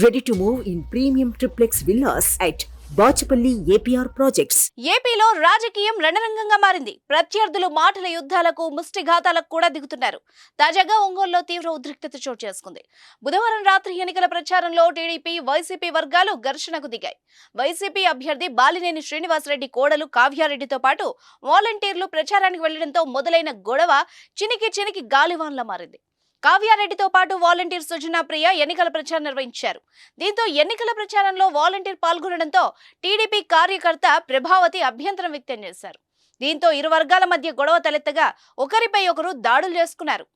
Ready to move in premium triplex villas at Bachupally APR projects. ఏపీలో రాజకీయం రణరంగంగా మారింది. ప్రత్యర్థులు మాటల యుద్ధాలకు, ముష్టిఘాతాలకు కూడా దిగుతున్నారు. తాజాగా ఒంగోలులో తీవ్ర ఉద్రిక్తత చోటు చేసుకుంది. బుధవారం రాత్రి ఎన్నికల ప్రచారంలో టీడీపీ, వైసీపీ వర్గాలు ఘర్షణకు దిగాయి. వైసీపీ అభ్యర్థి బాలినేని శ్రీనివాసరెడ్డి కోడలు కావ్యారెడ్డితో పాటు వాలంటీర్లు ప్రచారానికి వెళ్లడంతో మొదలైన గొడవ చినికి గాలివాన్లా మారింది. కావ్యారెడ్డితో పాటు వాలంటీర్ సుజనా ప్రియ ఎన్నికల ప్రచారం నిర్వహించారు. దీంతో ఎన్నికల ప్రచారంలో వాలంటీర్ పాల్గొనడంతో టీడీపీ కార్యకర్త ప్రభావతి అభ్యంతరం వ్యక్తం చేశారు. దీంతో ఇరు వర్గాల మధ్య గొడవ తలెత్తగా ఒకరిపై ఒకరు దాడులు చేసుకున్నారు.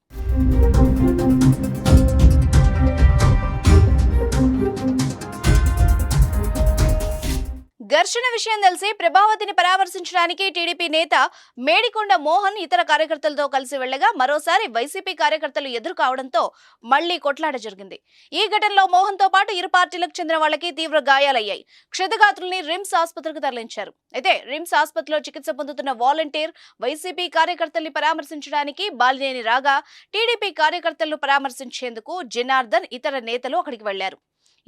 ఘర్షణ విషయం తెలిసి ప్రభావతిని పరామర్శించడానికి టీడీపీ నేత మేడికొండ మోహన్ ఇతర కార్యకర్తలతో కలిసి వెళ్లగా మరోసారి వైసీపీ కార్యకర్తలు ఎదురు కావడంతో మళ్లీ కొట్లాట జరిగింది. ఈ ఘటనలో మోహన్ తో పాటు ఇరు పార్టీలకు చెందిన వాళ్ళకి తీవ్ర గాయాలయ్యాయి. క్షతగాత్రుల్ని రిమ్స్ ఆసుపత్రికి తరలించారు. అయితే రిమ్స్ ఆసుపత్రిలో చికిత్స పొందుతున్న వాలంటీర్ వైసీపీ కార్యకర్తల్ని పరామర్శించడానికి బాలినేని రాగా టీడీపీ కార్యకర్తలను పరామర్శించేందుకు జనార్దన్ ఇతర నేతలు అక్కడికి వెళ్లారు.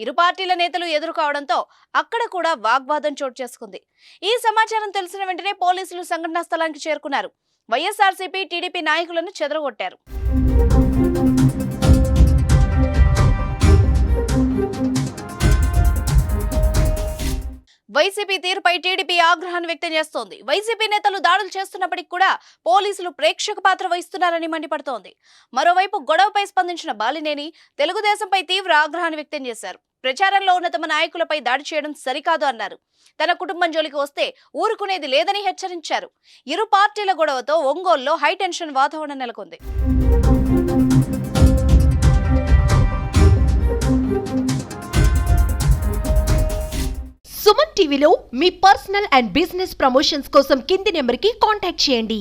ఇరు పార్టీల నేతలు ఎదురు కావడంతో అక్కడ కూడా వాగ్వాదం చోటు చేసుకుంది. ఈ సమాచారం తెలిసిన వెంటనే పోలీసులు సంఘటనా స్థలానికి చేరుకున్నారు. వైఎస్ఆర్సీపీ, టీడీపీ నాయకులను చెదరగొట్టారు. వైసీపీ తీరుపై టీడీపీ ఆగ్రహాన్ని వ్యక్తం చేస్తోంది. వైసీపీ నేతలు దాడులు చేస్తున్నప్పటికీ కూడా పోలీసులు ప్రేక్షక పాత్ర వహిస్తున్నారని మండిపడుతోంది. మరోవైపు గొడవపై స్పందించిన బాలినేని తెలుగుదేశంపై తీవ్ర ఆగ్రహాన్ని వ్యక్తం చేశారు. ప్రచారంలో ఉన్న తమ నాయకులపై దాడి చేయడం సరికాదు అన్నారు. తన కుటుంబం జోలికి వస్తే ఊరుకునేది లేదని హెచ్చరించారు. ఇరు పార్టీల గొడవతో ఒంగోలులో హైటెన్షన్ వాతావరణం నెలకొంది. సుమన్ టీవీలో మీ పర్సనల్ అండ్ బిజినెస్ ప్రమోషన్స్ కోసం కింది నెంబర్కి కాంటాక్ట్ చేయండి.